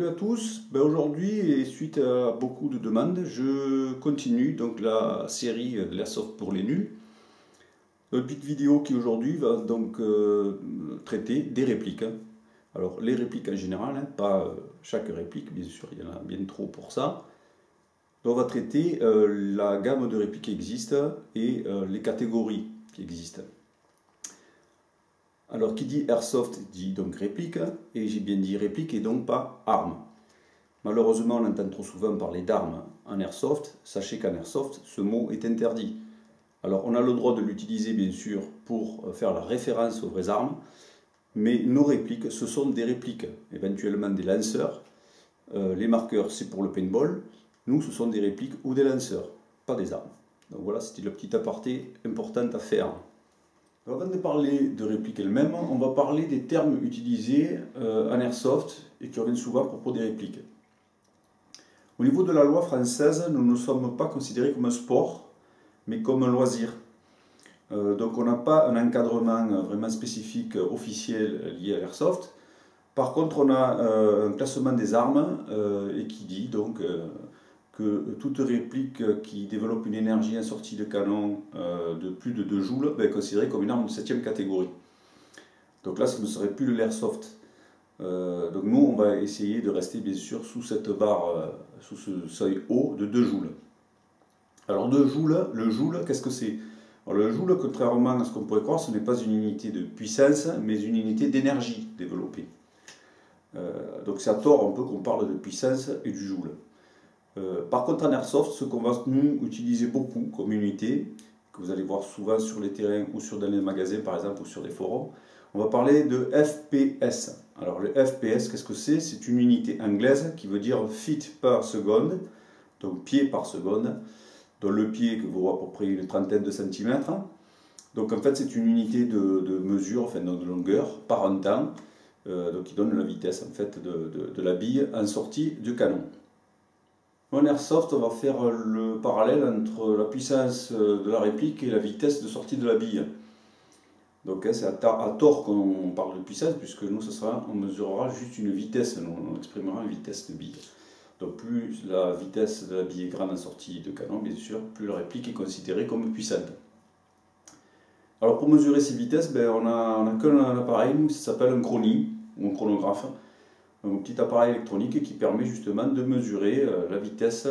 Salut à tous, aujourd'hui et suite à beaucoup de demandes, je continue donc la série L'Airsoft pour les nuls. Une petite vidéo qui aujourd'hui va donc traiter des répliques. Alors les répliques en général, pas chaque réplique, bien sûr, il y en a bien trop pour ça. Donc on va traiter la gamme de répliques qui existent et les catégories qui existent. Alors, qui dit airsoft dit donc réplique, et j'ai bien dit réplique et donc pas arme. Malheureusement, on entend trop souvent parler d'armes en airsoft. Sachez qu'en airsoft, ce mot est interdit. Alors, on a le droit de l'utiliser, bien sûr, pour faire la référence aux vraies armes, mais nos répliques, ce sont des répliques, éventuellement des lanceurs. Les marqueurs, c'est pour le paintball. Nous, ce sont des répliques ou des lanceurs, pas des armes. Donc voilà, c'était le petit aparté important à faire. Alors, avant de parler de répliques elles-mêmes, on va parler des termes utilisés en airsoft et qui reviennent souvent à propos des répliques. Au niveau de la loi française, nous ne sommes pas considérés comme un sport, mais comme un loisir. Donc on n'a pas un encadrement vraiment spécifique officiel lié à l'airsoft. Par contre, on a un classement des armes et qui dit donc que toute réplique qui développe une énergie en sortie de canon de plus de 2 joules est considérée comme une arme de 7e catégorie. Donc là, ce ne serait plus de l'airsoft. Donc nous, on va essayer de rester bien sûr sous cette barre, sous ce seuil haut de 2 joules. Alors 2 joules, le joule, qu'est-ce que c'est? Le joule, contrairement à ce qu'on pourrait croire, ce n'est pas une unité de puissance, mais une unité d'énergie développée. Donc c'est à tort un peu qu'on parle de puissance et du joule. Par contre, en airsoft, ce qu'on va nous utiliser beaucoup comme unité, que vous allez voir souvent sur les terrains ou dans les magasins par exemple ou sur des forums, on va parler de FPS. Alors le FPS, qu'est-ce que c'est? C'est une unité anglaise qui veut dire feet per second, donc pied par seconde, dont le pied que vaut à peu près une trentaine de centimètres. Donc en fait c'est une unité de mesure, enfin de longueur par un temps, donc qui donne la vitesse en fait de la bille en sortie du canon. En airsoft, on va faire le parallèle entre la puissance de la réplique et la vitesse de sortie de la bille. Donc c'est à tort qu'on parle de puissance, puisque nous, on mesurera juste une vitesse, on exprimera une vitesse de bille. Donc plus la vitesse de la bille est grande en sortie de canon, bien sûr, plus la réplique est considérée comme puissante. Alors pour mesurer ces vitesses, on a qu'un appareil, ça s'appelle un chronie, ou un chronographe. Un petit appareil électronique qui permet justement de mesurer la vitesse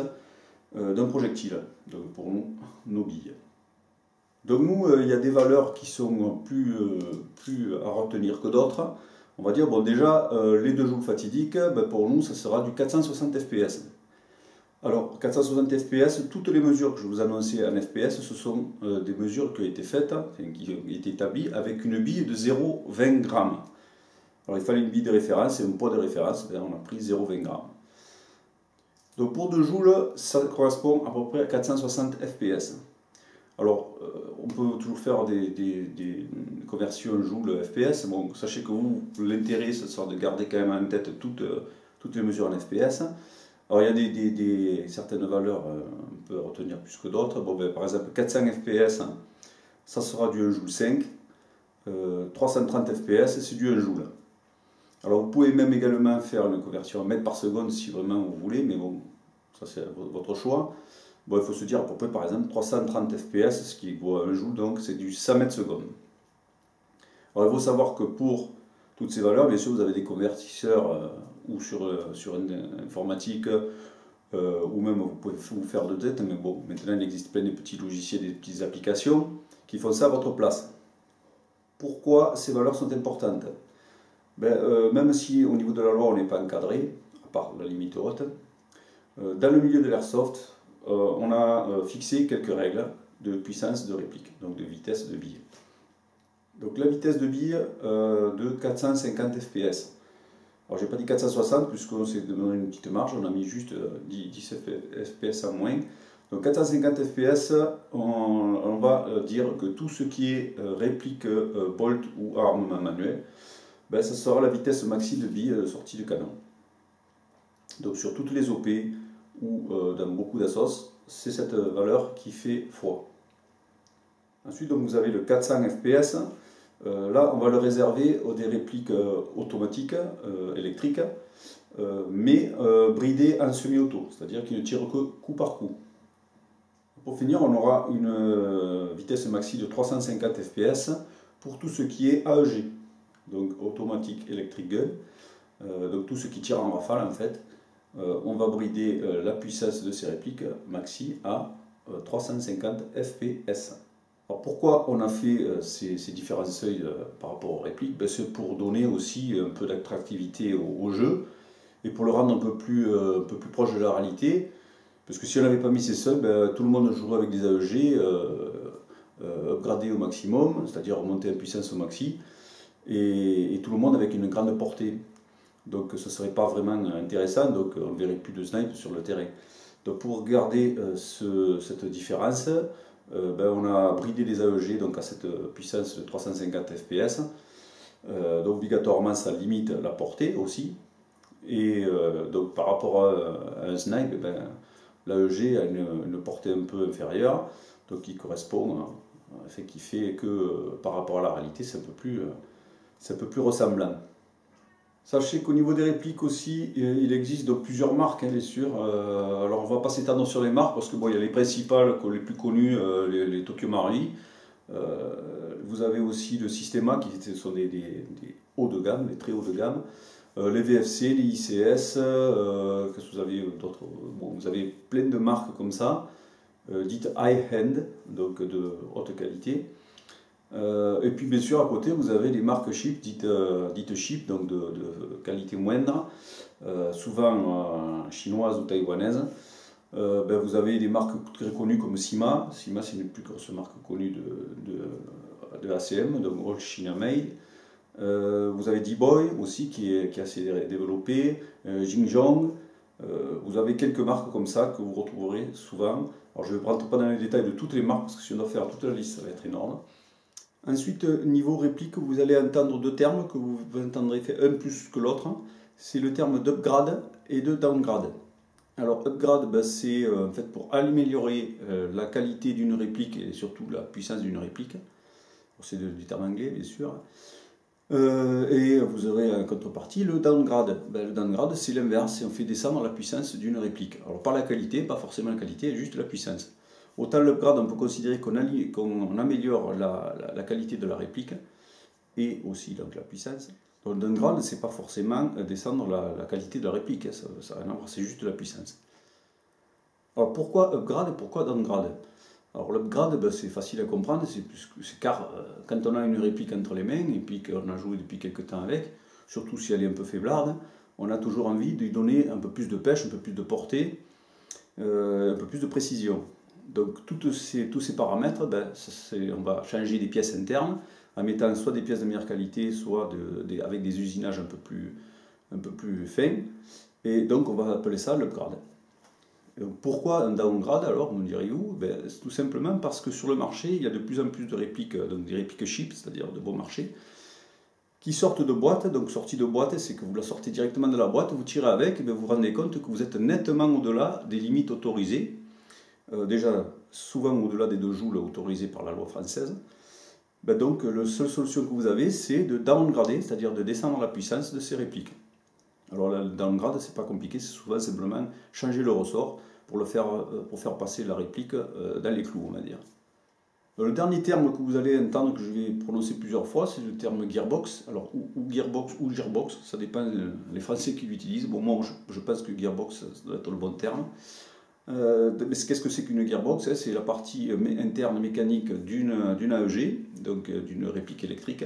d'un projectile, donc pour nos billes. Donc nous, il y a des valeurs qui sont plus à retenir que d'autres. On va dire, bon déjà, les 2 joules fatidiques, pour nous, ça sera du 460 fps. Alors, 460 fps, toutes les mesures que je vous annonçais en fps, ce sont des mesures qui ont été faites, qui ont été établies avec une bille de 0,20 grammes. Alors il fallait une bille de référence et un poids de référence, on a pris 0,20 grammes. Donc pour 2 joules, ça correspond à peu près à 460 fps. Alors on peut toujours faire des conversions joules fps. Bon, sachez que vous, l'intérêt, ce sera de garder quand même en tête toutes les mesures en fps. Alors il y a certaines valeurs, on peut retenir plus que d'autres. Bon, par exemple 400 fps, ça sera du 1 joule 5. 330 fps, c'est du 1 joule. Alors vous pouvez même également faire une conversion en mètres par seconde si vraiment vous voulez, mais bon, ça c'est votre choix. Bon, il faut se dire à peu près par exemple 330 fps, ce qui vaut 1 joule, donc c'est du 100 mètres seconde. Alors il faut savoir que pour toutes ces valeurs, bien sûr vous avez des convertisseurs ou sur une informatique, ou même vous pouvez vous faire de tête, mais bon, maintenant il existe plein de petits logiciels, des petites applications qui font ça à votre place. Pourquoi ces valeurs sont importantes? Même si au niveau de la loi on n'est pas encadré, à part la limite haute, dans le milieu de l'airsoft, on a fixé quelques règles de puissance de réplique, donc de vitesse de bille. Donc la vitesse de bille de 450 fps. Alors j'ai pas dit 460 puisqu'on s'est donné une petite marge, on a mis juste 10 fps en moins. Donc 450 fps, on va dire que tout ce qui est réplique, bolt ou armement manuel, ça sera la vitesse maxi de bille de sortie de canon. Donc sur toutes les OP ou dans beaucoup d'assos, c'est cette valeur qui fait foi. Ensuite, donc, vous avez le 400 fps. Là, on va le réserver aux des répliques automatiques, électriques, mais bridé en semi-auto, c'est-à-dire qu'il ne tire que coup par coup. Pour finir, on aura une vitesse maxi de 350 fps pour tout ce qui est AEG, donc Automatic Electric Gun, donc tout ce qui tire en rafale en fait. On va brider la puissance de ces répliques maxi à 350 fps. Alors pourquoi on a fait ces différents seuils par rapport aux répliques? Ben, c'est pour donner aussi un peu d'attractivité au jeu et pour le rendre un peu plus proche de la réalité. Parce que si on n'avait pas mis ces seuils, ben, tout le monde jouerait avec des AEG upgradés au maximum, c'est-à-dire monter en puissance au maxi, et tout le monde avec une grande portée. Donc ce ne serait pas vraiment intéressant, donc on ne verrait plus de snipe sur le terrain. Donc pour garder cette différence, ben, on a bridé les AEG donc à cette puissance de 350 fps. Donc obligatoirement ça limite la portée aussi. Et donc par rapport à un snipe, ben, l'AEG a une portée un peu inférieure, donc qui correspond, qui fait que par rapport à la réalité c'est un peu plus ressemblant. Sachez qu'au niveau des répliques aussi, il existe donc plusieurs marques, hein, bien sûr. Alors on ne va pas s'étendre sur les marques parce que bon, il y a les principales, les plus connues, les Tokyo Marui. Vous avez aussi le Systema qui sont des hauts de gamme, des très hauts de gamme. Les VFC, les ICS, qu'est-ce que vous avez d'autres? Bon, vous avez plein de marques comme ça, dites high-end, donc de haute qualité. Et puis bien sûr à côté vous avez les marques cheap, dites cheap, donc de qualité moindre, souvent chinoises ou taïwanaises. Ben, vous avez des marques très connues comme Sima. Sima c'est une plus grosse marque connue de ACM, donc All China Made. Vous avez D-Boy aussi qui est assez développé, Jingzhong. Vous avez quelques marques comme ça que vous retrouverez souvent. Alors je ne vais pas rentrer dans les détails de toutes les marques parce que si on doit faire toute la liste ça va être énorme. Ensuite, niveau réplique, vous allez entendre deux termes que vous entendrez un plus que l'autre. C'est le terme d'upgrade et de downgrade. Alors, upgrade, ben, c'est en fait pour améliorer la qualité d'une réplique et surtout la puissance d'une réplique. C'est du terme anglais, bien sûr. Et vous aurez en contrepartie le downgrade. Ben, le downgrade, c'est l'inverse, on fait descendre la puissance d'une réplique. Alors, pas la qualité, pas forcément la qualité, juste la puissance. Autant l'upgrade, on peut considérer qu'on améliore la qualité de la réplique et aussi donc, la puissance. Donc le downgrade, ce n'est pas forcément descendre la qualité de la réplique, ça n'a rien à voir, c'est juste la puissance. Alors pourquoi upgrade et pourquoi downgrade? Alors l'upgrade, ben, c'est facile à comprendre, c'est car quand on a une réplique entre les mains et puis qu'on a joué depuis quelques temps avec, surtout si elle est un peu faiblarde, on a toujours envie de lui donner un peu plus de pêche, un peu plus de portée, un peu plus de précision. Donc tous ces paramètres, ben, on va changer des pièces internes en mettant soit des pièces de meilleure qualité, soit avec des usinages un peu plus fins. Et donc on va appeler ça l'upgrade. Pourquoi un downgrade alors, me direz-vous? Ben, tout simplement parce que sur le marché, il y a de plus en plus de répliques, donc des répliques cheap, c'est-à-dire de bon marché, qui sortent de boîte. Donc sortie de boîte, c'est que vous la sortez directement de la boîte, vous tirez avec, et bien, vous vous rendez compte que vous êtes nettement au-delà des limites autorisées. Déjà souvent au-delà des 2 joules autorisés par la loi française. Ben donc la seule solution que vous avez, c'est de downgrader, c'est-à-dire de descendre la puissance de ces répliques. Alors le downgrade, c'est pas compliqué, c'est souvent simplement changer le ressort pour faire passer la réplique dans les clous, on va dire. Le dernier terme que vous allez entendre, que je vais prononcer plusieurs fois, c'est le terme gearbox. Alors ou gearbox ou gearbox, ça dépend les Français qui l'utilisent. Bon, moi je pense que gearbox ça doit être le bon terme. Qu'est-ce que c'est qu'une gearbox? C'est la partie interne mécanique d'une AEG, donc d'une réplique électrique.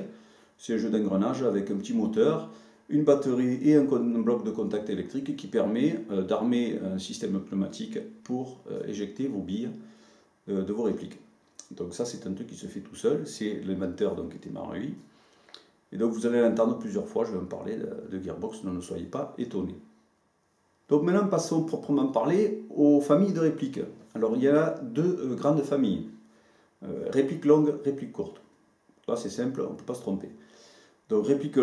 C'est un jeu d'engrenage avec un petit moteur, une batterie et un bloc de contact électrique qui permet d'armer un système pneumatique pour éjecter vos billes de vos répliques. Donc ça c'est un truc qui se fait tout seul, c'est l'inventeur donc qui était Marui. Et donc vous allez l'entendre plusieurs fois, je vais en parler de gearbox, ne soyez pas étonnés. Donc maintenant, passons proprement parler aux familles de répliques. Alors il y a 2 grandes familles, réplique longue, réplique courte. Là c'est simple, on ne peut pas se tromper. Donc réplique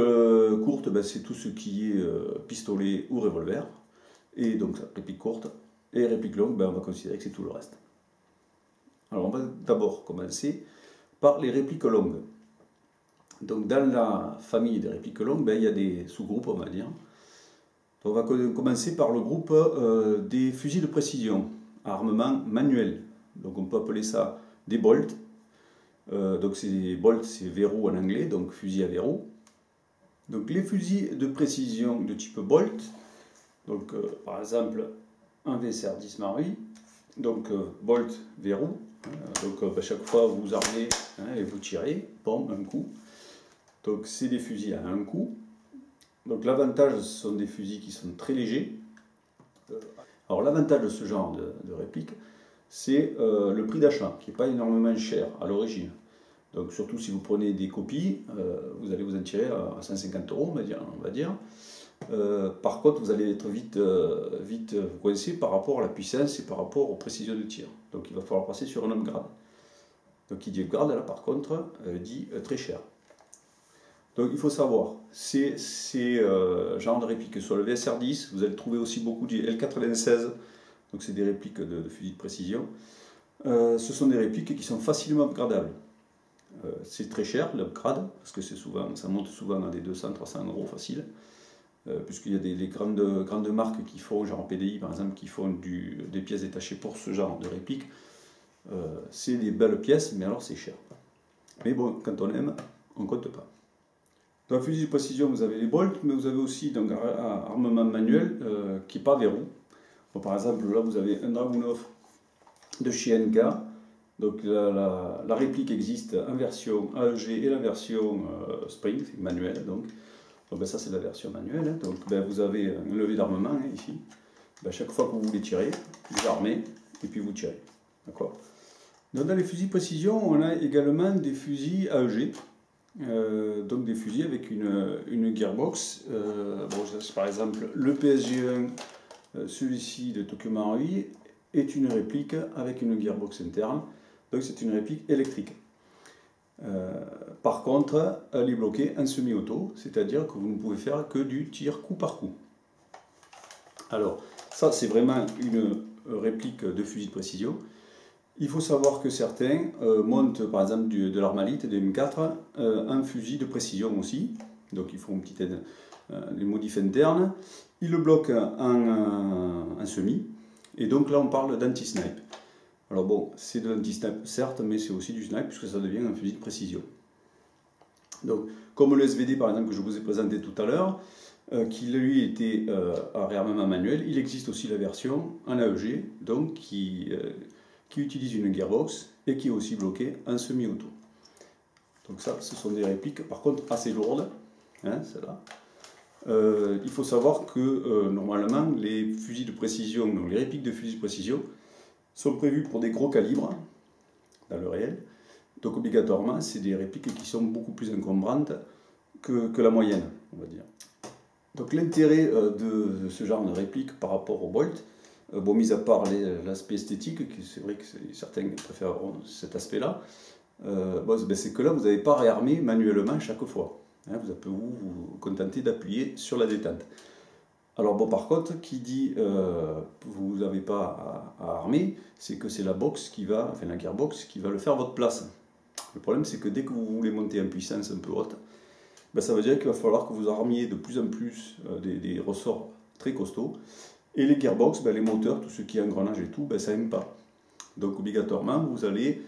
courte, ben, c'est tout ce qui est pistolet ou revolver. Et donc réplique courte. Et réplique longue, ben, on va considérer que c'est tout le reste. Alors on va d'abord commencer par les répliques longues. Donc dans la famille des répliques longues, ben, il y a des sous-groupes, on va dire. Donc on va commencer par le groupe des fusils de précision, à armement manuel. Donc on peut appeler ça des bolts. Donc ces bolts, c'est verrou en anglais, donc fusil à verrou. Donc les fusils de précision de type bolt, donc par exemple un VSR 10 Marui, donc bolt verrou, donc chaque fois vous armez et vous tirez, bon, un coup. Donc c'est des fusils à un coup. Donc l'avantage, ce sont des fusils qui sont très légers. Alors l'avantage de ce genre de réplique, c'est le prix d'achat, qui n'est pas énormément cher à l'origine. Donc surtout si vous prenez des copies, vous allez vous en tirer à 150 €, on va dire. Par contre, vous allez être vite coincé par rapport à la puissance et par rapport aux précisions de tir. Donc il va falloir passer sur un upgrade. Donc qui dit upgrade, là par contre, dit très cher. Donc il faut savoir, ces genres de répliques, soit le VSR 10, vous allez trouver aussi beaucoup du L96, donc c'est des répliques de fusils de précision. Ce sont des répliques qui sont facilement upgradables. C'est très cher l'upgrade, parce que ça monte souvent à des 200-300 € facile, puisqu'il y a des grandes marques qui font, genre PDI par exemple, qui font des pièces détachées pour ce genre de réplique. C'est des belles pièces, mais alors c'est cher. Mais bon, quand on aime, on ne compte pas. Dans le fusil de précision, vous avez les bolts, mais vous avez aussi donc, un armement manuel qui n'est pas verrou. Bon, par exemple, là vous avez un Dragunov de chez NK. Donc la réplique existe en version AEG et la version Spring, manuelle. Donc ben, ça c'est la version manuelle. Donc ben, vous avez un levier d'armement ici. Ben, chaque fois que vous voulez tirer, vous armez et puis vous tirez. D'accord. Dans les fusils précision, on a également des fusils AEG. Donc des fusils avec une gearbox. Par exemple le PSG1, celui-ci de Tokyo Marui, est une réplique avec une gearbox interne. Donc c'est une réplique électrique. Par contre, elle est bloquée en semi-auto, c'est-à-dire que vous ne pouvez faire que du tir coup par coup. Alors ça c'est vraiment une réplique de fusil de précision. Il faut savoir que certains montent par exemple de l'Armalite, des M4, un fusil de précision aussi. Donc ils font des modifs internes. Ils le bloquent en semi. Et donc là on parle d'anti-snipe. Alors bon, c'est de l'anti-snipe certes, mais c'est aussi du snipe puisque ça devient un fusil de précision. Donc comme le SVD par exemple que je vous ai présenté tout à l'heure, qui lui était à réarmement manuel, il existe aussi la version en AEG, donc qui utilise une gearbox et qui est aussi bloquée en semi-auto. Donc ça, ce sont des répliques par contre assez lourdes, hein, celle-là. Il faut savoir que normalement les fusils de précision, donc les répliques de fusils de précision, sont prévues pour des gros calibres dans le réel. Donc obligatoirement, c'est des répliques qui sont beaucoup plus encombrantes que la moyenne, on va dire. Donc l'intérêt de ce genre de réplique par rapport au Bolt, bon, mis à part l'aspect esthétique, c'est vrai que certains préfèreront cet aspect-là, c'est que là, vous n'avez pas réarmé manuellement chaque fois. Hein, vous pouvez vous contenter d'appuyer sur la détente. Alors bon, par contre, qui dit vous n'avez pas à armer, c'est que c'est la gearbox qui va le faire à votre place. Le problème, c'est que dès que vous voulez monter en puissance un peu haute, ça veut dire qu'il va falloir que vous armiez de plus en plus des ressorts très costauds. Et les gearbox, les moteurs, tout ce qui est engrenage et tout, ça n'aime pas. Donc obligatoirement, vous allez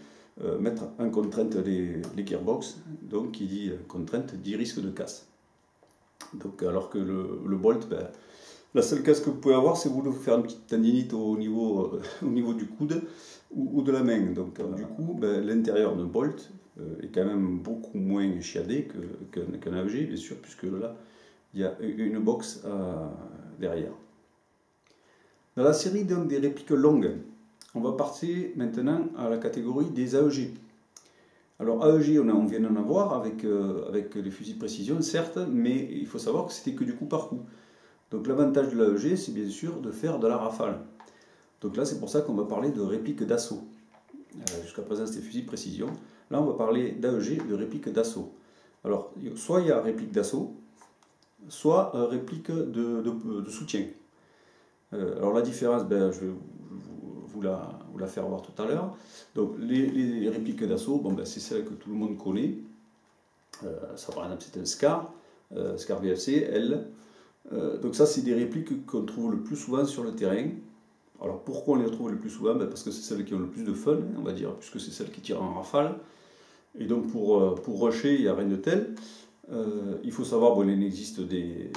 mettre en contrainte les gearbox. Donc qui dit contrainte dit risque de casse. Donc, alors que le Bolt, la seule casse que vous pouvez avoir, c'est vous faire une petite tendinite au niveau du coude ou de la main. Donc du coup, l'intérieur d'un Bolt est quand même beaucoup moins chiadé qu'un AEG, bien sûr, puisque là, il y a une box derrière. Dans la série donc, des répliques longues, on va passer maintenant à la catégorie des AEG. Alors AEG, on vient d'en avoir avec les fusils de précision, certes, mais il faut savoir que c'était que du coup par coup. Donc l'avantage de l'AEG, c'est bien sûr de faire de la rafale. Donc là, c'est pour ça qu'on va parler de réplique d'assaut. Jusqu'à présent, c'était fusil de précision. Là, on va parler d'AEG, de réplique d'assaut. Alors, soit il y a réplique d'assaut, soit réplique de soutien. Alors la différence, je vais vous la faire voir tout à l'heure. Donc les répliques d'assaut, c'est celle que tout le monde connaît. Ça par exemple c'est un SCAR VFC, L. Donc ça, c'est des répliques qu'on trouve le plus souvent sur le terrain. Alors pourquoi on les retrouve le plus souvent? Parce que c'est celles qui ont le plus de fun, on va dire, puisque c'est celles qui tirent en rafale. Et donc pour rusher, il n'y a rien de tel. Il faut savoir, bon, il existe des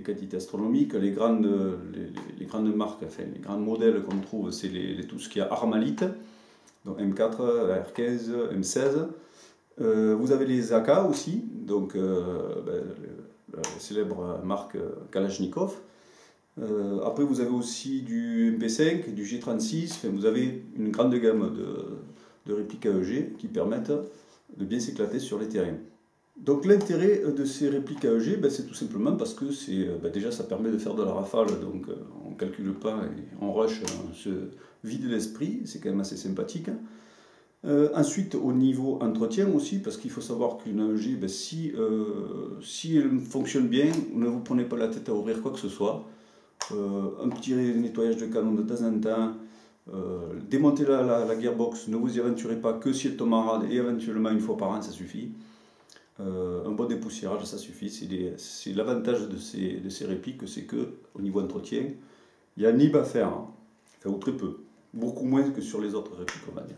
quantités astronomiques. Les grandes marques, enfin les grands modèles qu'on trouve, c'est tout ce qui est Armalite, donc M4, R15, M16. Vous avez les AK aussi, donc la célèbre marque Kalachnikov. Après, vous avez aussi du MP5, du G36, enfin, vous avez une grande gamme de répliques AEG qui permettent de bien s'éclater sur les terrains. Donc l'intérêt de ces répliques AEG, c'est tout simplement parce que déjà ça permet de faire de la rafale, donc on ne calcule pas et on rush, on se vide l'esprit, c'est quand même assez sympathique. Ensuite, au niveau entretien aussi, parce qu'il faut savoir qu'une AEG, si elle fonctionne bien, ne vous prenez pas la tête à ouvrir quoi que ce soit. Un petit nettoyage de canon de temps en temps, démonter la gearbox, ne vous y aventurez pas que si elle tombe en rade, et éventuellement une fois par an, ça suffit. Un bon dépoussiérage, ça suffit. C'est l'avantage de ces répliques, c'est que au niveau entretien, il n'y a ni à faire, hein, enfin, ou très peu, beaucoup moins que sur les autres répliques, on va dire.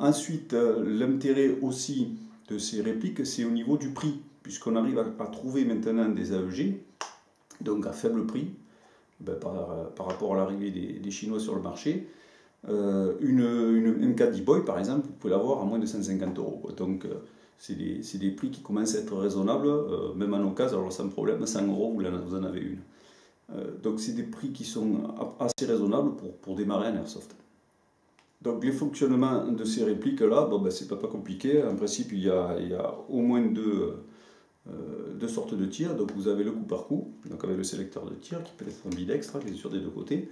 Ensuite, l'intérêt aussi de ces répliques, c'est au niveau du prix, puisqu'on arrive à trouver maintenant des AEG, donc à faible prix, par rapport à l'arrivée des Chinois sur le marché. Une M4 D-Boy par exemple, vous pouvez l'avoir à moins de 150 €. Donc c'est des prix qui commencent à être raisonnables, même en occasion, alors sans problème, 100 €, vous en avez une. Donc c'est des prix qui sont assez raisonnables pour démarrer un airsoft. Donc les fonctionnements de ces répliques là, c'est pas compliqué. En principe il y a au moins deux sortes de tirs. Donc vous avez le coup par coup, donc avec le sélecteur de tir qui peut être ambidextre, bien sûr des deux côtés.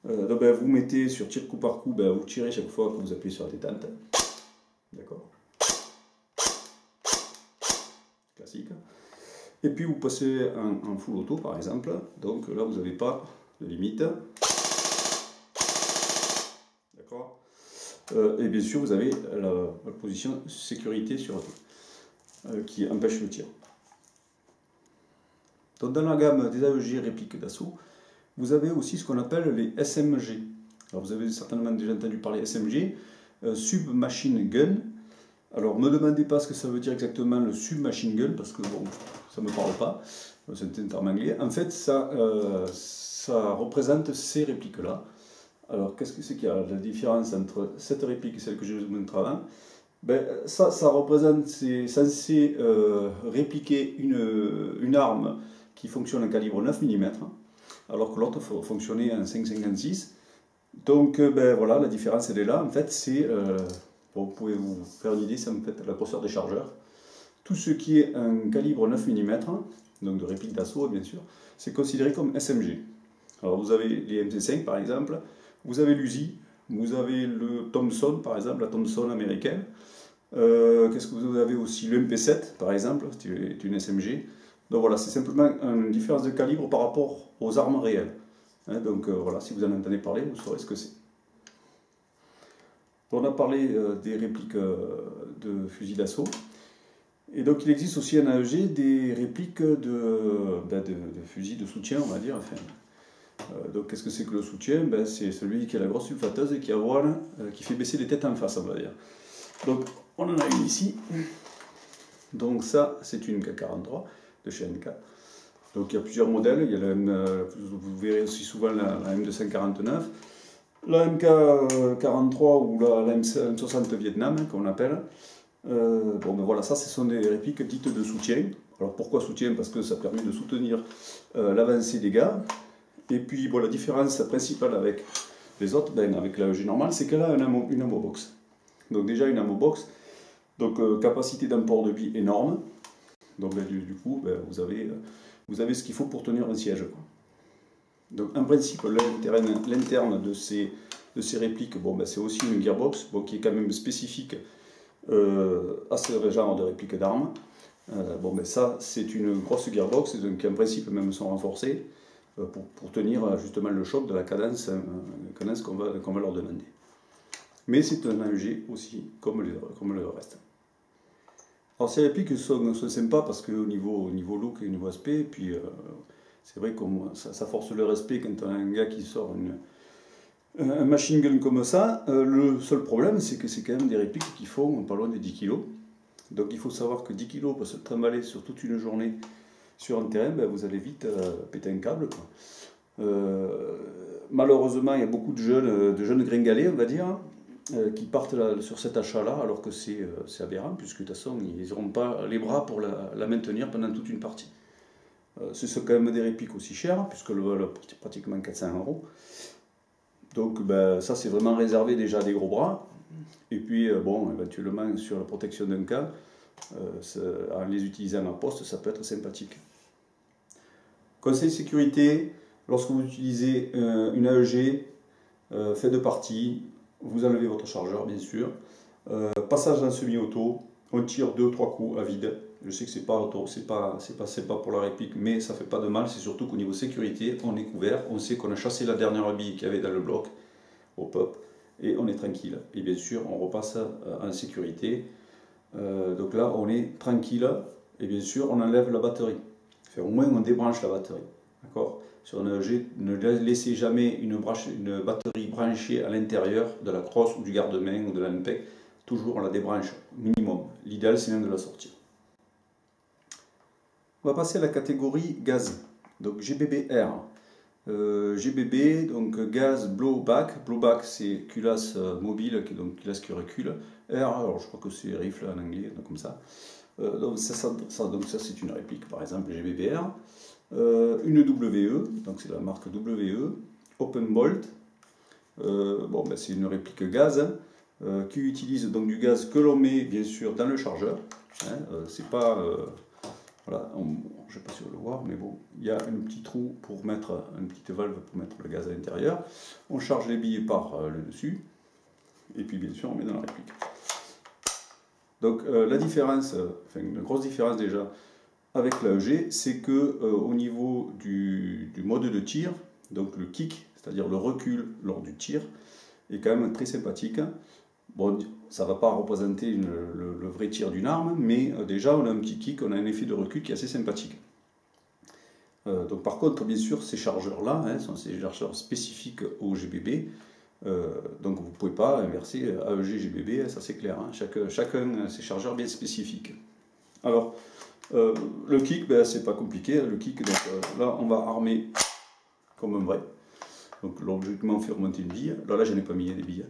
Donc vous mettez sur tir coup par coup, vous tirez chaque fois que vous appuyez sur la détente. D'accord. Classique. Et puis vous passez en full auto par exemple, donc là vous n'avez pas de limite. D'accord. Et bien sûr vous avez la position sécurité sur qui empêche le tir. Donc dans la gamme des AEG répliques d'assaut, vous avez aussi ce qu'on appelle les SMG. Alors vous avez certainement déjà entendu parler SMG, Submachine Gun. Alors ne me demandez pas ce que ça veut dire exactement le Submachine Gun, parce que bon, ça ne me parle pas, c'est un terme anglais. En fait, ça représente ces répliques-là. Alors qu'est-ce que c'est qu'il y a la différence entre cette réplique et celle que je vous montre avant? Ça représente, c'est censé répliquer une arme qui fonctionne en calibre 9 mm, alors que l'autre fonctionnait en 5,56. Donc voilà, la différence elle est là. En fait, c'est, vous pouvez vous faire une idée, c'est en fait la grosseur des chargeurs. Tout ce qui est un calibre 9 mm, donc de réplique d'assaut bien sûr, c'est considéré comme SMG. Alors vous avez les MC5 par exemple, vous avez l'Uzi, vous avez le Thompson par exemple, la Thompson américaine. Qu'est-ce que vous avez aussi? Le MP7 par exemple, c'est une SMG. Donc voilà, c'est simplement une différence de calibre par rapport aux armes réelles. Hein, donc voilà, si vous en entendez parler, vous saurez ce que c'est. On a parlé des répliques de fusils d'assaut. Et donc il existe aussi en AEG des répliques de fusils de soutien, on va dire. Enfin, donc qu'est-ce que c'est que le soutien? C'est celui qui a la grosse sulfateuse et qui a voile, qui fait baisser les têtes en face, on va dire. Donc on en a une ici. Donc ça, c'est une K43 de chez NK. Donc il y a plusieurs modèles. Il y a vous verrez aussi souvent la M249, la MK43 ou la M60 Vietnam, comme on appelle. Voilà, ça ce sont des répliques dites de soutien. Alors pourquoi soutien? Parce que ça permet de soutenir l'avancée des gars. Et puis la différence principale avec les autres, avec l'AEG normale, c'est qu'elle a une ammo box. Donc déjà une ammo box, donc capacité d'emport de billes énorme. Donc du coup, vous avez ce qu'il faut pour tenir un siège, quoi. Donc en principe, l'interne de ces répliques, c'est aussi une gearbox qui est quand même spécifique à ce genre de réplique d'armes. Ça, c'est une grosse gearbox, donc qui en principe même sont renforcées pour tenir justement le choc de la cadence qu'on va leur demander. Mais c'est un AEG aussi, comme le reste. Alors ces répliques sont sympas parce qu'au niveau look et au niveau aspect, et puis c'est vrai que ça force le respect quand on a un gars qui sort un machine gun comme ça. Le seul problème, c'est que c'est quand même des répliques qui font pas loin de 10 kg. Donc il faut savoir que 10 kg pour se trimballer sur toute une journée sur un terrain, ben, vous allez vite péter un câble, quoi. Malheureusement, il y a beaucoup de jeunes gringalés, on va dire, qui partent sur cet achat-là, alors que c'est aberrant, puisque de toute façon, ils n'auront pas les bras pour la maintenir pendant toute une partie. Ce sont quand même des répliques aussi chères, puisque le valent pratiquement 400 euros. Donc ben, ça, c'est vraiment réservé déjà à des gros bras. Et puis, bon, éventuellement, sur la protection d'un camp, en les utilisant à poste, ça peut être sympathique. Conseil sécurité, lorsque vous utilisez une AEG, fait de partie, vous enlevez votre chargeur, bien sûr. Passage en semi-auto, on tire 2-3 coups à vide. Je sais que c'est pas pour la réplique, mais ça fait pas de mal. C'est surtout qu'au niveau sécurité, on est couvert. On sait qu'on a chassé la dernière bille qu'il y avait dans le bloc au pop et on est tranquille. Et bien sûr, on repasse en sécurité. Donc là, on est tranquille et bien sûr, on enlève la batterie. Enfin, au moins, on débranche la batterie. D'accord ? Sur un AEG, ne laissez jamais une batterie branchée à l'intérieur de la crosse ou du garde-main ou de la MPEG. Toujours, on la débranche minimum. L'idéal, c'est même de la sortir. On va passer à la catégorie gaz. Donc GBB-R. GBB, donc gaz blowback. Blowback, c'est culasse mobile, donc culasse qui recule. R, alors je crois que c'est rifle en anglais, donc comme ça. Donc ça c'est une réplique, par exemple GBB-R. Une WE, donc c'est la marque WE. Open Bolt. Bon, ben, c'est une réplique gaz qui utilise donc du gaz que l'on met bien sûr dans le chargeur. Hein, c'est pas voilà, je ne sais pas si on le voir, mais bon, il y a un petit trou pour mettre, une petite valve pour mettre le gaz à l'intérieur. On charge les billes par le dessus, et puis bien sûr on met dans la réplique. Donc la différence, enfin une grosse différence déjà avec l'AEG, c'est que au niveau du mode de tir, donc le kick, c'est-à-dire le recul lors du tir, est quand même très sympathique. Bon, ça ne va pas représenter le vrai tir d'une arme, mais déjà on a un petit kick, on a un effet de recul qui est assez sympathique. Donc par contre, bien sûr, ces chargeurs-là sont ces chargeurs spécifiques au GBB, donc vous ne pouvez pas inverser AEG GBB, ça c'est clair, hein. Chacun a ses chargeurs bien spécifiques. Alors, le kick, ben, c'est pas compliqué, le kick, donc, là on va armer comme un vrai. Donc logiquement on fait remonter une bille, là je n'ai pas mis des billes.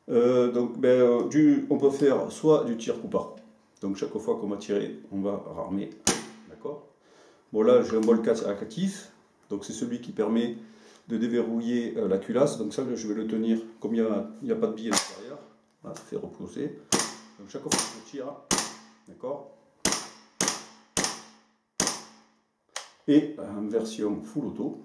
Donc ben, on peut faire soit du tir coup par coup, donc chaque fois qu'on va tirer on va armer, d'accord. Bon là j'ai un bol actif, donc c'est celui qui permet de déverrouiller la culasse, donc ça je vais le tenir comme il n'y a pas de billet à l'intérieur, voilà, ça fait repousser, donc chaque fois que je tire, d'accord. Et en version full auto,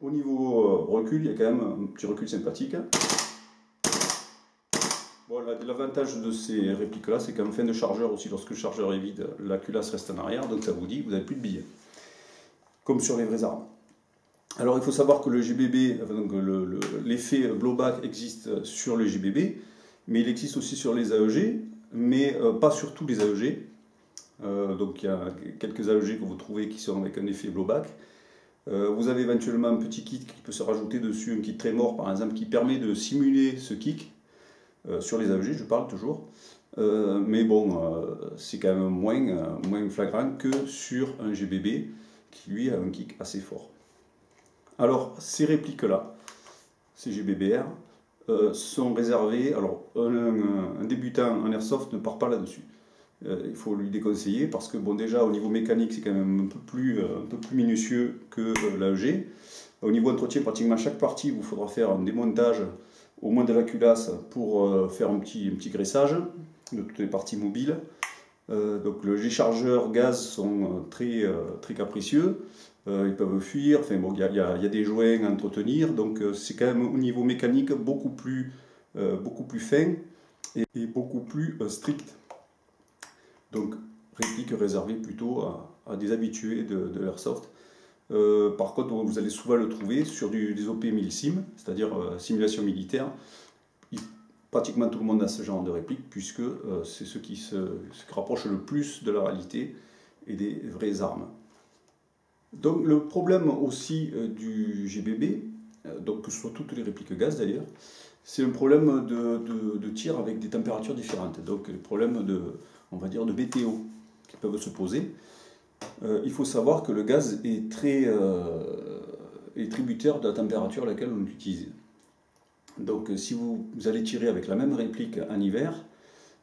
au niveau recul, il y a quand même un petit recul sympathique. Bon, l'avantage de ces répliques-là, c'est qu'en fin de chargeur aussi, lorsque le chargeur est vide, la culasse reste en arrière, donc ça vous dit que vous n'avez plus de billets. Comme sur les vraies armes. Alors il faut savoir que le GBB, donc l'effet blowback existe sur le GBB, mais il existe aussi sur les AEG, mais pas sur tous les AEG. Donc il y a quelques AEG que vous trouvez qui sont avec un effet blowback. Vous avez éventuellement un petit kit qui peut se rajouter dessus, un kit Tremor par exemple, qui permet de simuler ce kick, sur les AEG je parle toujours, mais bon, c'est quand même moins flagrant que sur un GBB qui lui a un kick assez fort. Alors ces répliques-là, ces GBBR, sont réservées, alors un débutant en airsoft ne part pas là-dessus. Il faut lui déconseiller parce que bon, déjà au niveau mécanique c'est quand même un peu plus minutieux que l'AEG. Au niveau entretien, pratiquement chaque partie vous faudra faire un démontage au moins de la culasse pour faire un petit graissage de toutes les parties mobiles. Donc les chargeurs gaz sont très capricieux, ils peuvent fuir, enfin bon, il y a des joints à entretenir, donc c'est quand même au niveau mécanique beaucoup plus fin et beaucoup plus strict. Donc, réplique réservée plutôt à des habitués de l'airsoft. Par contre, vous allez souvent le trouver sur des OP 1000 sim, c'est-à-dire simulation militaire. pratiquement tout le monde a ce genre de réplique, puisque c'est ce qui se rapproche le plus de la réalité et des vraies armes. Donc le problème aussi du GBB, donc que ce soit toutes les répliques gaz d'ailleurs, c'est un problème de tir avec des températures différentes. Donc les problèmes on va dire, de BTO qui peuvent se poser. Il faut savoir que le gaz est tributaire de la température à laquelle on l'utilise. Donc si vous allez tirer avec la même réplique en hiver,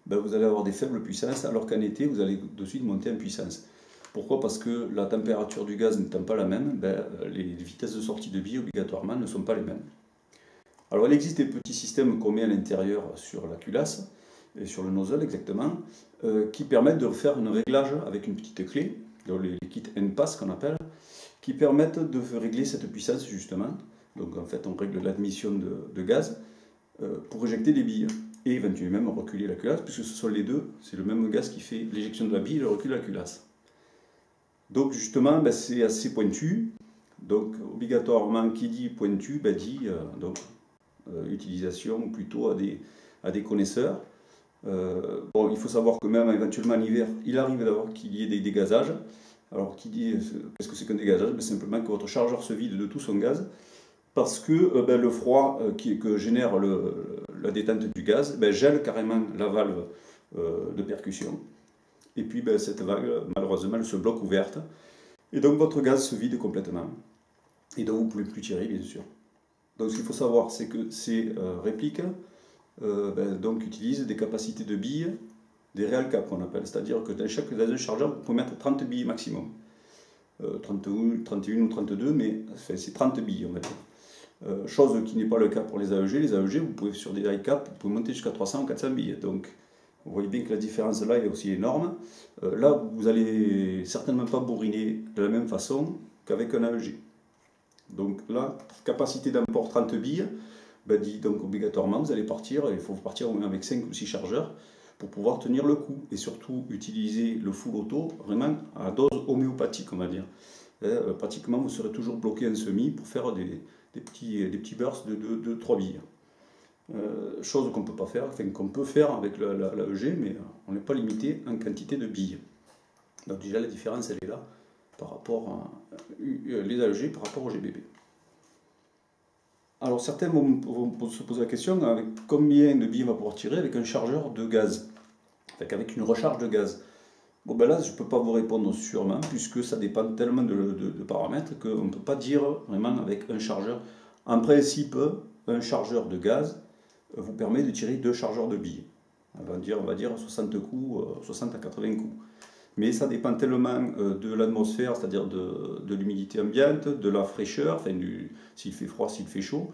ben, vous allez avoir des faibles puissances, alors qu'en été, vous allez de suite monter en puissance. Pourquoi? Parce que la température du gaz n'étant pas la même, ben, les vitesses de sortie de billes obligatoirement ne sont pas les mêmes. Alors il existe des petits systèmes qu'on met à l'intérieur sur la culasse, et sur le nozzle exactement, qui permettent de faire un réglage avec une petite clé, les kits NPAS qu'on appelle, qui permettent de régler cette puissance justement. Donc en fait on règle l'admission de gaz pour éjecter des billes et éventuellement même reculer la culasse, puisque ce sont les deux, c'est le même gaz qui fait l'éjection de la bille et le recul de la culasse. Donc justement ben, c'est assez pointu, donc obligatoirement qui dit pointu ben, dit utilisation plutôt à des connaisseurs. Bon, il faut savoir que même éventuellement en hiver, il arrive qu'il y ait des dégazages. Alors, qui dit qu'est-ce que c'est qu'un dégazage? Ben, simplement que votre chargeur se vide de tout son gaz parce que ben, le froid que génère la détente du gaz ben, gèle carrément la valve de percussion. Et puis ben, cette valve, malheureusement, elle se bloque ouverte. Et donc votre gaz se vide complètement. Et donc vous ne pouvez plus tirer, bien sûr. Donc ce qu'il faut savoir, c'est que ces répliques donc utilisent des capacités de billes, des real cap qu'on appelle, c'est-à-dire que dans un chargeur, vous pouvez mettre 30 billes maximum. 31 ou 32, mais enfin, c'est 30 billes, on va dire. Chose qui n'est pas le cas pour les AEG. Les AEG, vous pouvez sur des die cap, vous pouvez monter jusqu'à 300 ou 400 billes. Donc vous voyez bien que la différence là est aussi énorme. Là, vous n'allez certainement pas bourriner de la même façon qu'avec un AEG. Donc là, capacité d'import 30 billes, ben dit donc obligatoirement vous allez partir, il faut partir au moins avec 5 ou 6 chargeurs pour pouvoir tenir le coup et surtout utiliser le full auto vraiment à dose homéopathique on va dire. Pratiquement vous serez toujours bloqué en semi pour faire des petits bursts de 3 billes. Chose qu'on ne peut pas faire, enfin qu'on peut faire avec la EG mais on n'est pas limité en quantité de billes. Donc déjà la différence elle est là par rapport à les AEG par rapport au GBB. Alors certains vont se poser la question avec combien de billes on va pouvoir tirer avec un chargeur de gaz, avec une recharge de gaz. Bon ben là je ne peux pas vous répondre sûrement puisque ça dépend tellement de paramètres qu'on ne peut pas dire vraiment avec un chargeur. En principe, un chargeur de gaz vous permet de tirer 2 chargeurs de billes. On va dire 60 coups, 60 à 80 coups. Mais ça dépend tellement de l'atmosphère, c'est-à-dire de l'humidité ambiante, de la fraîcheur, enfin s'il fait froid, s'il fait chaud,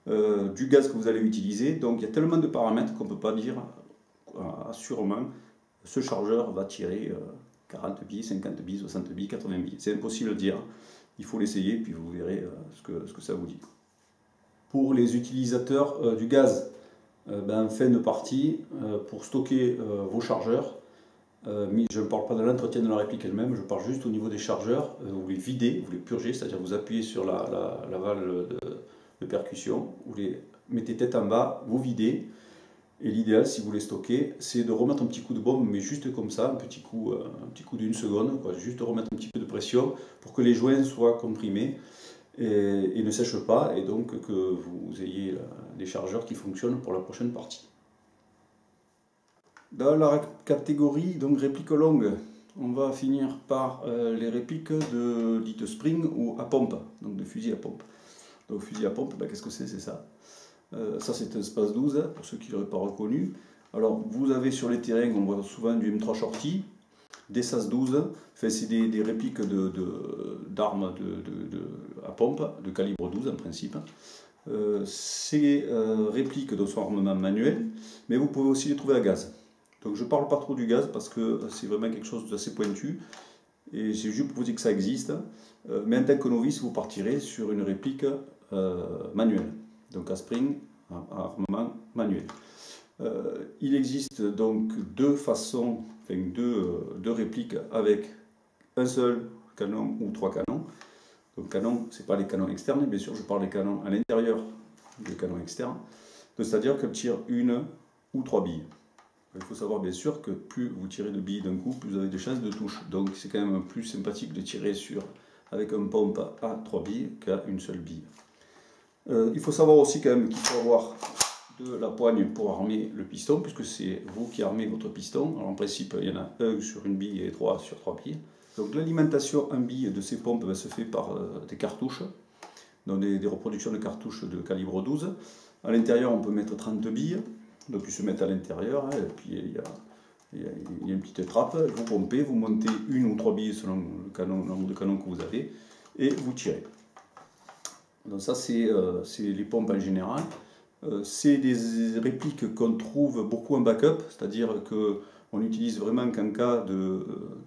du gaz que vous allez utiliser. Donc il y a tellement de paramètres qu'on ne peut pas dire assurément ce chargeur va tirer 40 billes, 50 billes, 60 billes, 80 billes. C'est impossible de dire. Il faut l'essayer puis vous verrez ce que ça vous dit. Pour les utilisateurs du gaz, en fin de partie, pour stocker vos chargeurs, je ne parle pas de l'entretien de la réplique elle-même, je parle juste au niveau des chargeurs. Vous les videz, vous les purgez, c'est-à-dire vous appuyez sur la valve de percussion, vous les mettez tête en bas, vous videz. Et l'idéal, si vous les stockez, c'est de remettre un petit coup de bombe, mais juste comme ça, un petit coup d'une seconde, quoi, juste remettre un petit peu de pression pour que les joints soient comprimés et ne sèchent pas, et donc que vous ayez des chargeurs qui fonctionnent pour la prochaine partie. Dans la catégorie donc répliques longues, on va finir par les répliques dites spring ou à pompe, donc de fusil à pompe. Donc fusil à pompe, qu'est-ce que c'est? C'est ça. Ça c'est un Space 12, pour ceux qui ne l'auraient pas reconnu. Alors vous avez sur les terrains, on voit souvent du M3 Shorty, des SAS 12, enfin, c'est des répliques d'armes à pompe, de calibre 12 en principe. Ces répliques sont armement manuel, mais vous pouvez aussi les trouver à gaz. Donc je ne parle pas trop du gaz parce que c'est vraiment quelque chose d'assez pointu et c'est juste pour vous dire que ça existe. Mais en tant que novice, vous partirez sur une réplique manuelle, donc à spring, à armement manuel. Il existe donc deux façons, enfin deux répliques avec un seul canon ou 3 canons. Donc canon, ce n'est pas les canons externes, bien sûr, je parle des canons à l'intérieur du canon externe. C'est-à-dire qu'elle tire une ou 3 billes. Il faut savoir bien sûr que plus vous tirez de billes d'un coup, plus vous avez des chances de touche. Donc c'est quand même plus sympathique de tirer avec un pompe à 3 billes qu'à une seule bille. Il faut savoir aussi quand même qu'il faut avoir de la poigne pour armer le piston, puisque c'est vous qui armez votre piston. Alors en principe, il y en a un sur une bille et 3 sur 3 billes. Donc l'alimentation en billes de ces pompes se fait par des cartouches, donc des reproductions de cartouches de calibre 12. À l'intérieur, on peut mettre 30 billes, donc ils se mettent à l'intérieur, hein, et puis il y a une petite trappe, vous pompez, vous montez une ou 3 billes selon le nombre de canons que vous avez, et vous tirez. Donc ça, c'est les pompes en général. C'est des répliques qu'on trouve beaucoup en backup, c'est-à-dire qu'on utilise vraiment qu'en cas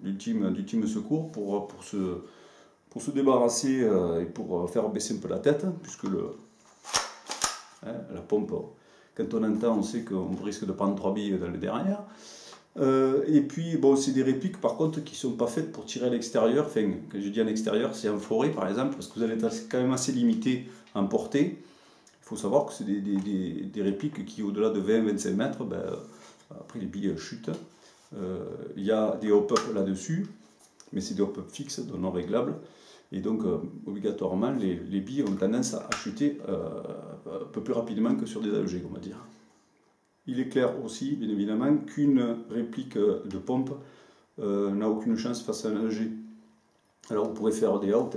d'ultime secours pour se débarrasser et pour faire baisser un peu la tête, puisque la pompe, quand on entend, on sait qu'on risque de prendre 3 billes dans le derrière. Et puis, bon, c'est des répliques par contre qui ne sont pas faites pour tirer à l'extérieur. Enfin, quand je dis en extérieur, c'est en forêt par exemple, parce que vous allez être quand même assez limité en portée. Il faut savoir que c'est des répliques qui, au-delà de 20-25 mètres, ben, après les billes chutent. Il y a des hop-up là-dessus, mais c'est des hop-up fixes, donc non réglables. Et donc, obligatoirement, les billes ont tendance à chuter un peu plus rapidement que sur des AEG, on va dire. Il est clair aussi, bien évidemment, qu'une réplique de pompe n'a aucune chance face à un AEG. Alors, vous pourrez faire des outs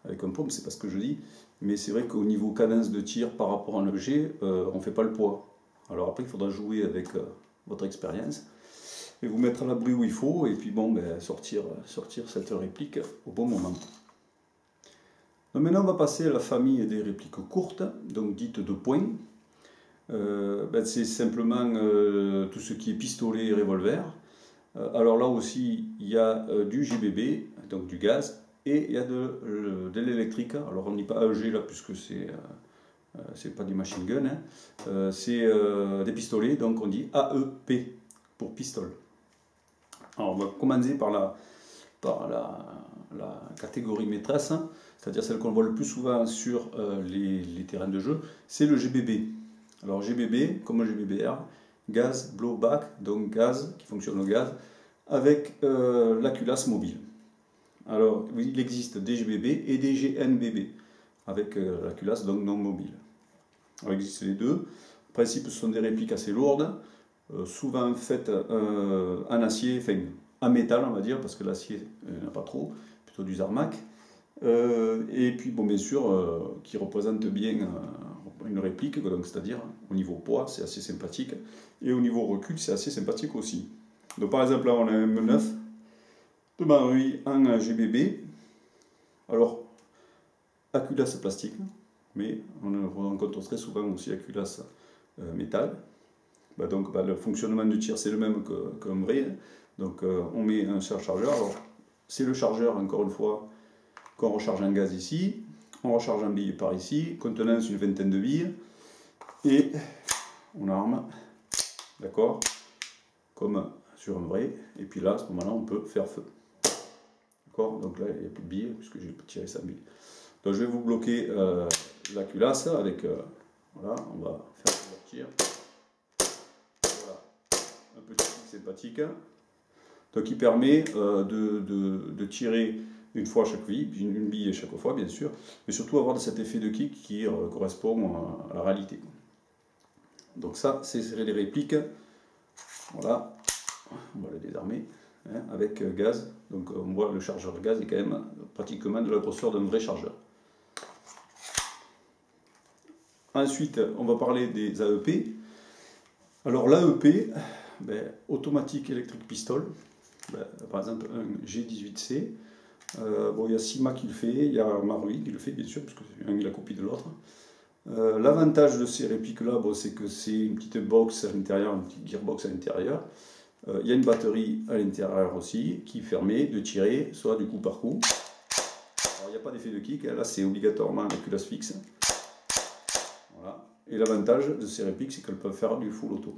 avec un pompe, c'est pas ce que je dis, mais c'est vrai qu'au niveau cadence de tir par rapport à un AEG, on ne fait pas le poids. Alors après, il faudra jouer avec votre expérience et vous mettre à l'abri où il faut, et puis bon, ben, sortir cette réplique au bon moment. Donc maintenant, on va passer à la famille des répliques courtes, donc dites de poing. Ben, c'est simplement tout ce qui est pistolet et revolver. Alors là aussi, il y a du GBB, donc du gaz, et il y a de l'électrique. Alors on ne dit pas AEG là, puisque c'est pas du machine gun, hein. C'est des pistolets, donc on dit AEP pour pistol. Alors on va commencer par la catégorie maîtresse, hein, c'est-à-dire celle qu'on voit le plus souvent sur les terrains de jeu, c'est le GBB. Alors GBB, comme le GBBR, gaz blowback, donc gaz qui fonctionne au gaz, avec la culasse mobile. Alors il existe des GBB et des GNBB, avec la culasse donc non mobile. Alors il existe les deux. En principe, ce sont des répliques assez lourdes, souvent faites en acier, enfin en métal on va dire, parce que l'acier n'a pas trop, plutôt du Zarmac. Et puis bon, bien sûr, qui représente bien une réplique, donc c'est-à-dire au niveau poids c'est assez sympathique, et au niveau recul c'est assez sympathique aussi. Donc par exemple là on a un M9 de Marui en GBB, alors à culasse plastique, mais on rencontre très souvent aussi à culasse métal. Donc le fonctionnement du tir c'est le même qu'un vrai, donc on met un chargeur. Alors c'est le chargeur encore une fois qu'on recharge en gaz ici, on recharge en billes par ici, contenance une vingtaine de billes, et on arme, d'accord, comme sur un vrai, et puis là à ce moment-là on peut faire feu. D'accord, donc là il n'y a plus de billes puisque j'ai tiré 100 billes. Donc je vais vous bloquer la culasse avec, voilà, on va faire le tir. Voilà, un petit truc sympathique, donc qui permet de tirer une fois à chaque bille, puis une bille à chaque fois bien sûr, mais surtout avoir cet effet de kick qui correspond à la réalité. Donc ça, c'est les répliques, voilà, on va les désarmer, hein, avec gaz, donc on voit le chargeur gaz est quand même pratiquement de la grosseur d'un vrai chargeur. Ensuite, on va parler des AEP. Alors l'AEP, ben, automatique électrique pistol, ben, par exemple un G18C, bon, il y a Sima qui le fait, il y a Marui qui le fait bien sûr, parce que un est la copie de l'autre. L'avantage de ces répliques-là, bon, c'est que c'est une petite box à l'intérieur, une petite gearbox à l'intérieur. Il y a une batterie à l'intérieur aussi qui permet de tirer soit du coup par coup. Alors il n'y a pas d'effet de kick, là c'est obligatoirement la culasse fixe. Voilà. Et l'avantage de ces répliques, c'est qu'elles peuvent faire du full auto.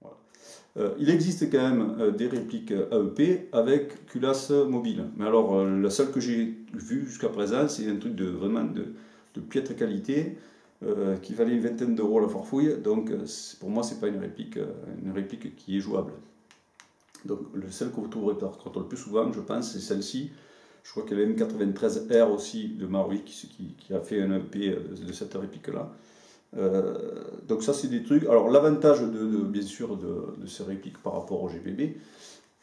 Voilà. Il existe quand même des répliques AEP avec culasse mobile. Mais alors, la seule que j'ai vue jusqu'à présent, c'est un truc vraiment de piètre qualité. qui valait une vingtaine d'euros la forfouille, donc pour moi c'est pas une réplique qui est jouable. Donc celle que vous trouverez par contre le plus souvent, je pense, c'est celle-ci. Je crois qu'il y a la M93R aussi de Maui qui a fait un EP de cette réplique-là. Donc ça c'est des trucs. Alors l'avantage bien sûr de ces répliques par rapport au GBB,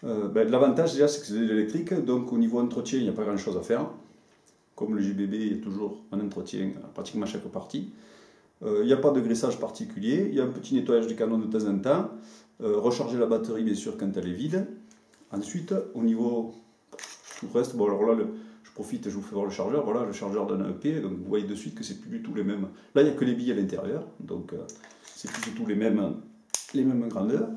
l'avantage déjà c'est que c'est de l'électrique, donc au niveau entretien il n'y a pas grand chose à faire. Comme le GBB il y a toujours un entretien à pratiquement chaque partie. Il n'y a pas de graissage particulier, il y a un petit nettoyage des canons de temps en temps, recharger la batterie bien sûr quand elle est vide. Ensuite au niveau tout le reste, bon alors là je profite, je vous fais voir le chargeur, voilà le chargeur d'un EP, donc vous voyez de suite que c'est plus du tout les mêmes. Là il n'y a que les billes à l'intérieur, donc c'est plus du tout les mêmes grandeurs.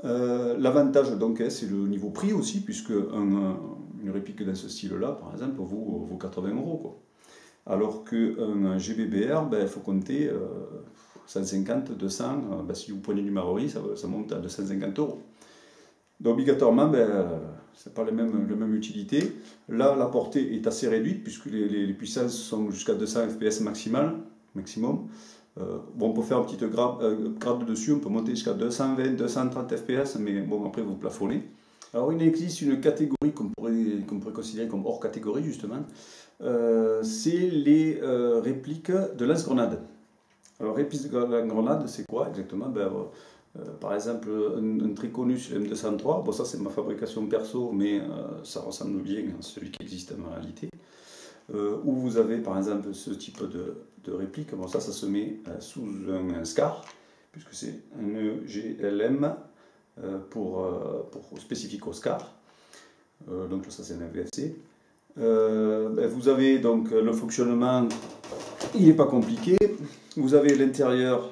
L'avantage donc c'est le niveau prix aussi, puisque une réplique dans ce style-là, par exemple, vaut 80 euros, quoi. Alors qu'un GBBR, il faut compter 150, 200, si vous prenez du Marori, ça monte à 250 euros. Donc obligatoirement, c'est pas la même utilité. Là, la portée est assez réduite, puisque les puissances sont jusqu'à 200 fps maximum. On peut faire un petit grade dessus, on peut monter jusqu'à 220, 230 fps, mais bon, après vous plafonnez. Alors il existe une catégorie qu'on pourrait considérer comme hors catégorie justement, c'est les répliques de lance-grenade. Alors réplique de lance-grenade, c'est quoi exactement? Par exemple, un très connu sur M203, bon ça c'est ma fabrication perso, mais ça ressemble bien à celui qui existe en réalité. Où vous avez par exemple ce type de réplique, bon ça se met sous un SCAR, puisque c'est un EGLM pour spécifique au SCAR, donc ça c'est un VFC. Vous avez donc le fonctionnement, il n'est pas compliqué, vous avez l'intérieur,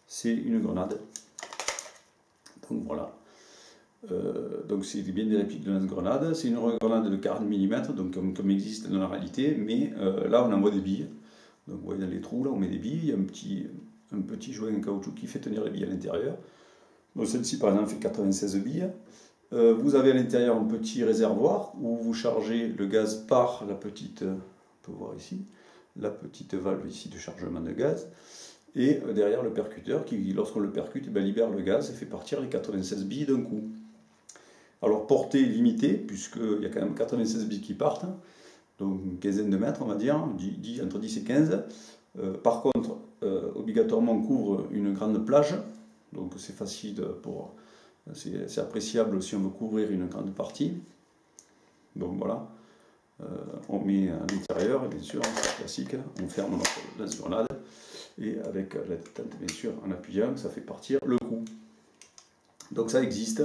c'est une grenade, donc voilà. Donc c'est bien des répliques de lance-grenade, c'est une grenade de 40 mm, donc comme existe dans la réalité, mais là on envoie des billes. Donc vous voyez dans les trous, là on met des billes, il y a un petit joint en caoutchouc qui fait tenir les billes à l'intérieur. Donc celle-ci par exemple fait 96 billes. Vous avez à l'intérieur un petit réservoir où vous chargez le gaz par la petite, on peut voir ici, la petite valve ici de chargement de gaz. Et derrière le percuteur qui, lorsqu'on le percute, libère le gaz et fait partir les 96 billes d'un coup. Alors portée limitée, puisqu'il y a quand même 96 billes qui partent, donc une quinzaine de mètres on va dire, entre 10 et 15. Par contre, obligatoirement on couvre une grande plage, donc c'est facile c'est appréciable si on veut couvrir une grande partie. Donc voilà, on met à l'intérieur, et bien sûr, c'est classique, on ferme notre lance-grenade, et avec la détente bien sûr en appuyant, ça fait partir le coup. Donc ça existe.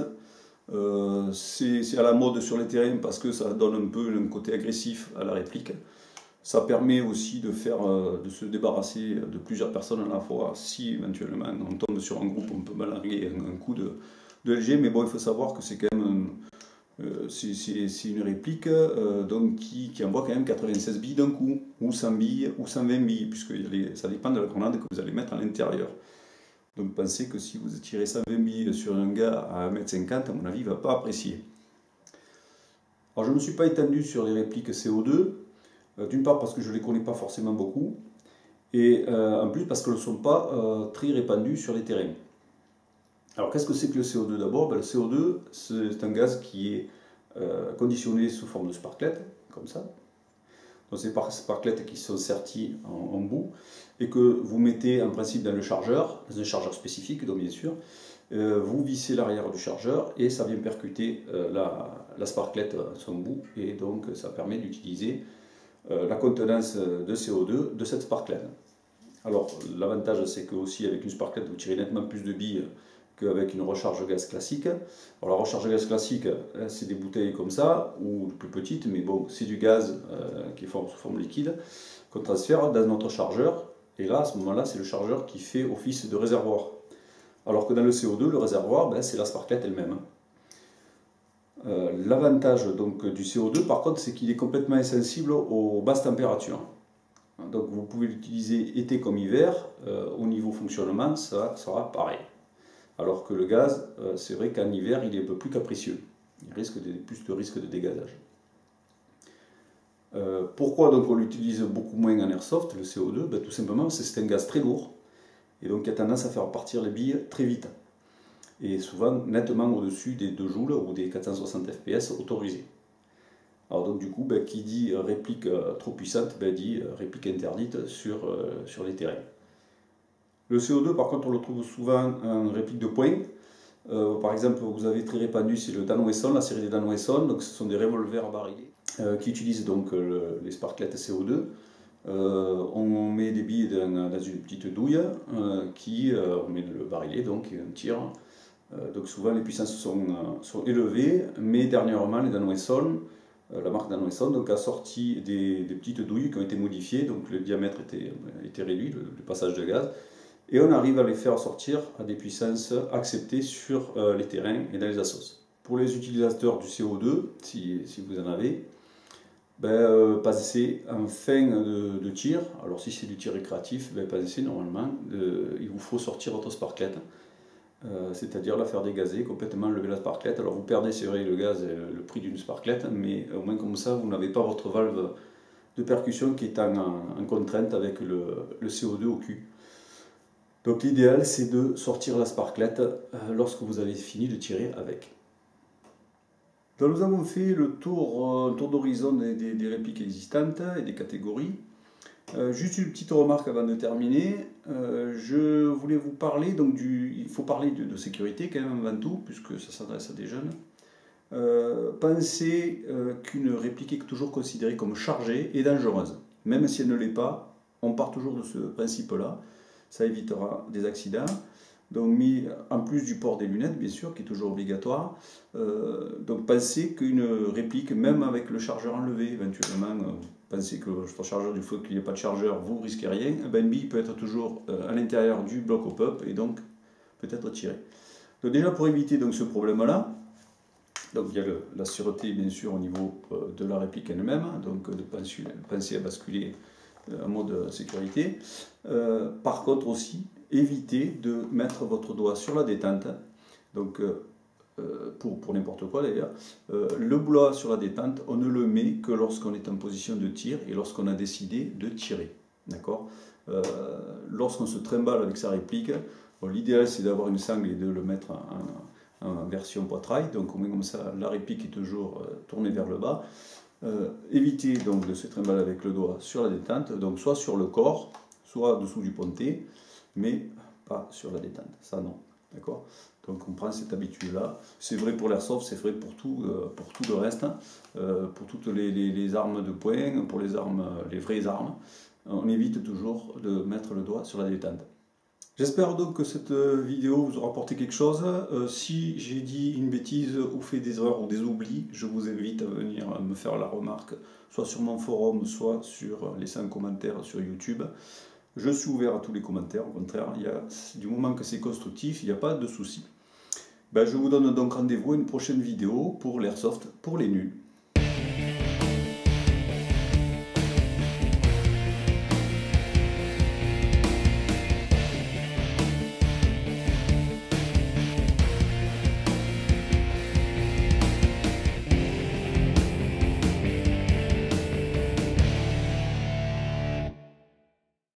C'est à la mode sur les terrains parce que ça donne un peu un côté agressif à la réplique. Ça permet aussi de se débarrasser de plusieurs personnes à la fois. Si éventuellement on tombe sur un groupe, on peut balancer un coup de LG, mais bon, il faut savoir que c'est quand même c'est une réplique donc qui envoie quand même 96 billes d'un coup, ou 100 billes, ou 120 billes, puisque ça dépend de la grenade que vous allez mettre à l'intérieur. Donc pensez que si vous tirez 120 billes sur un gars à 1m50, à mon avis, il ne va pas apprécier. Alors je ne me suis pas étendu sur les répliques CO2, d'une part parce que je ne les connais pas forcément beaucoup, et en plus parce qu'elles ne sont pas très répandues sur les terrains. Alors qu'est-ce que c'est que le CO2 d'abord? Le CO2, c'est un gaz qui est conditionné sous forme de sparklet, comme ça. Donc c'est des sparklets qui sont sertis en bout et que vous mettez en principe dans un chargeur spécifique, donc bien sûr, vous vissez l'arrière du chargeur et ça vient percuter la sparklet à son bout, et donc ça permet d'utiliser la contenance de CO2 de cette sparklet. Alors l'avantage c'est que aussi avec une sparklet vous tirez nettement plus de billes qu'avec une recharge gaz classique. Alors la recharge gaz classique, c'est des bouteilles comme ça, ou plus petites, mais bon, c'est du gaz qui est sous forme liquide, qu'on transfère dans notre chargeur, et là, à ce moment-là, c'est le chargeur qui fait office de réservoir. Alors que dans le CO2, le réservoir, c'est la sparklet elle-même. L'avantage donc du CO2, par contre, c'est qu'il est complètement insensible aux basses températures. Donc vous pouvez l'utiliser été comme hiver, au niveau fonctionnement, ça sera pareil. Alors que le gaz, c'est vrai qu'en hiver, il est un peu plus capricieux. Il risque plus de risque de dégazage. Pourquoi donc on l'utilise beaucoup moins en airsoft, le CO2? Ben, tout simplement parce que c'est un gaz très lourd et donc qui a tendance à faire partir les billes très vite et souvent nettement au-dessus des 2 joules ou des 460 fps autorisés. Alors donc du coup, ben, qui dit réplique trop puissante, ben, dit réplique interdite sur les terrains. Le CO2 par contre on le trouve souvent en réplique de poing. Par exemple, vous avez très répandu, c'est le Dan Wesson, la série des Dan Wesson, donc ce sont des revolvers barilés qui utilisent donc les sparklets CO2. On met des billes dans une petite douille, on met le barillet, donc on tire. Donc souvent les puissances sont élevées, mais dernièrement les Dan Wesson, la marque Dan Wesson donc, a sorti des petites douilles qui ont été modifiées, donc le diamètre était réduit, le passage de gaz, et on arrive à les faire sortir à des puissances acceptées sur les terrains et dans les assos. Pour les utilisateurs du CO2, si vous en avez, pensez en fin de tir. Alors si c'est du tir récréatif, pensez normalement, il vous faut sortir votre sparklet, c'est-à-dire la faire dégazer, complètement lever la sparklet. Alors vous perdez, c'est vrai, le gaz et le prix d'une sparklet, mais au moins comme ça, vous n'avez pas votre valve de percussion qui est en contrainte avec le CO2 au cul. Donc l'idéal, c'est de sortir la sparklet lorsque vous avez fini de tirer avec. Donc nous avons fait le tour d'horizon des répliques existantes et des catégories. Juste une petite remarque avant de terminer. Je voulais vous parler, donc il faut parler de sécurité quand même avant tout, puisque ça s'adresse à des jeunes. Pensez qu'une réplique est toujours considérée comme chargée et dangereuse. Même si elle ne l'est pas, on part toujours de ce principe-là. Ça évitera des accidents. Donc, en plus du port des lunettes, bien sûr, qui est toujours obligatoire. Donc, pensez qu'une réplique, même avec le chargeur enlevé, éventuellement, pensez que votre chargeur, du fait qu'il n'y ait pas de chargeur, vous ne risquez rien. Une bille peut être toujours à l'intérieur du bloc hop-up et donc peut-être tirée. Donc, déjà, pour éviter donc, ce problème-là, donc il y a la sûreté, bien sûr, au niveau de la réplique elle-même, donc de penser à basculer en mode sécurité. Par contre aussi, évitez de mettre votre doigt sur la détente, donc pour n'importe quoi d'ailleurs. Le doigt sur la détente, on ne le met que lorsqu'on est en position de tir et lorsqu'on a décidé de tirer. D'accord. Lorsqu'on se trimballe avec sa réplique, l'idéal c'est d'avoir une sangle et de le mettre en version poitrail, donc au moins comme ça la réplique est toujours tournée vers le bas. Évitez donc de se trimballer avec le doigt sur la détente, donc soit sur le corps, soit dessous du pontet, mais pas sur la détente, ça non, d'accord. Donc on prend cette habitude-là, c'est vrai pour l'airsoft, c'est vrai pour tout le reste, pour toutes les armes de poing, pour les vraies armes, on évite toujours de mettre le doigt sur la détente. J'espère donc que cette vidéo vous aura apporté quelque chose. Si j'ai dit une bêtise ou fait des erreurs ou des oublis, je vous invite à venir me faire la remarque, soit sur mon forum, soit sur laisser un commentaire sur YouTube. Je suis ouvert à tous les commentaires, au contraire, du moment que c'est constructif, il n'y a pas de souci. Je vous donne donc rendez-vous à une prochaine vidéo pour l'airsoft pour les nuls.